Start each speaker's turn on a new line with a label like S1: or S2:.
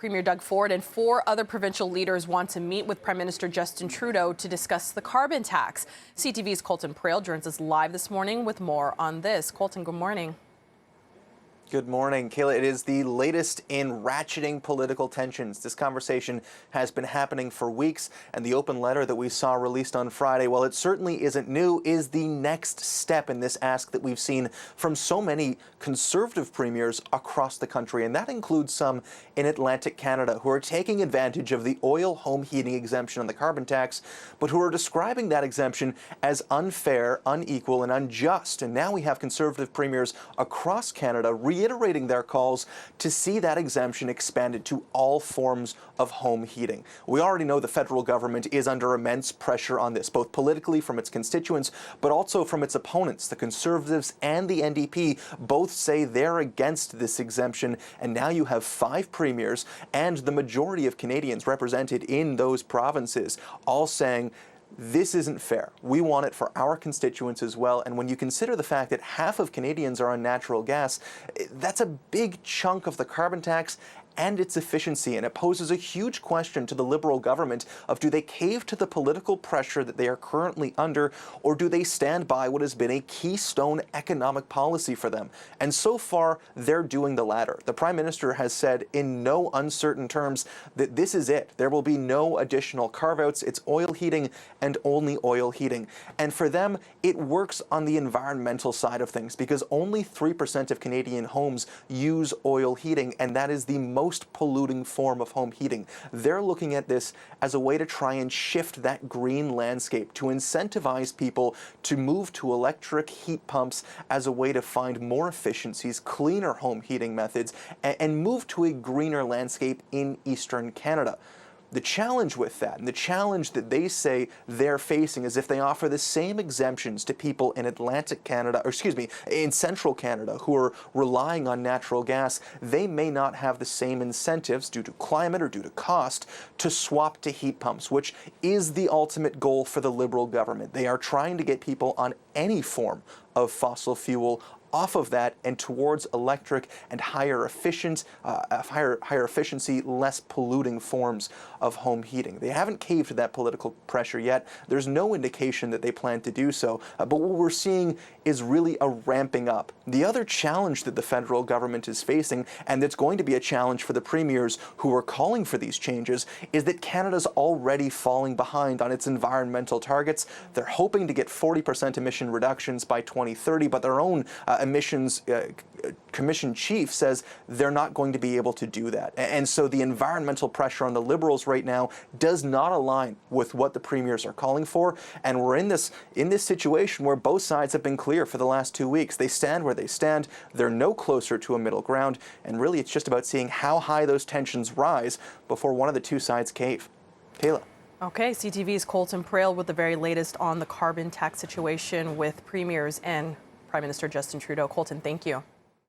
S1: Premier Doug Ford and 4 other provincial leaders want to meet with Prime Minister Justin Trudeau to discuss the carbon tax. CTV's Colton Prale joins us live this morning with more on this. Colton, good morning.
S2: Good morning, Kayla. It is the latest in ratcheting political tensions. This conversation has been happening for weeks, and the open letter that we saw released on Friday, while it certainly isn't new, is the next step in this ask that we've seen from so many Conservative premiers across the country, and that includes some in Atlantic Canada who are taking advantage of the oil home heating exemption on the carbon tax, but who are describing that exemption as unfair, unequal, and unjust. And now we have Conservative premiers across Canada reiterating their calls to see that exemption expanded to all forms of home heating. We already know the federal government is under immense pressure on this, both politically from its constituents, but also from its opponents. The Conservatives and the NDP both say they're against this exemption, and now you have 5 premiers and the majority of Canadians represented in those provinces all saying, this isn't fair. We want it for our constituents as well. And when you consider the fact that half of Canadians are on natural gas, that's a big chunk of the carbon tax and its efficiency, and it poses a huge question to the Liberal government of, do they cave to the political pressure that they are currently under, or do they stand by what has been a keystone economic policy for them? And so far, they're doing the latter. The Prime Minister has said in no uncertain terms that this is it. There will be no additional carve-outs. It's oil heating and only oil heating. And for them, it works on the environmental side of things because only 3% of Canadian homes use oil heating, and that is the most polluting form of home heating. They're looking at this as a way to try and shift that green landscape, to incentivize people to move to electric heat pumps as a way to find more efficiencies, cleaner home heating methods, and move to a greener landscape in Eastern Canada. The challenge with that, and the challenge that they say they're facing, is if they offer the same exemptions to people in Atlantic Canada, or excuse me, in Central Canada who are relying on natural gas, they may not have the same incentives due to climate or due to cost to swap to heat pumps, which is the ultimate goal for the Liberal government. They are trying to get people on any form of fossil fuel off of that and towards electric and higher efficiency, less polluting forms of home heating. They haven't caved to that political pressure yet. There's no indication that they plan to do so. But what we're seeing is really a ramping up. The other challenge that the federal government is facing, and that's going to be a challenge for the premiers who are calling for these changes, is that Canada's already falling behind on its environmental targets. They're hoping to get 40% emission reductions by 2030, but their own emissions commission chief says they're not going to be able to do that. And so the environmental pressure on the Liberals right now does not align with what the premiers are calling for. And we're in this situation where both sides have been clear for the last 2 weeks. They stand where they stand. They're no closer to a middle ground. And really, it's just about seeing how high those tensions rise before one of the two sides cave. Kayla.
S1: Okay, CTV's Colton Prale with the very latest on the carbon tax situation with premiers and Prime Minister Justin Trudeau. Colton, thank you.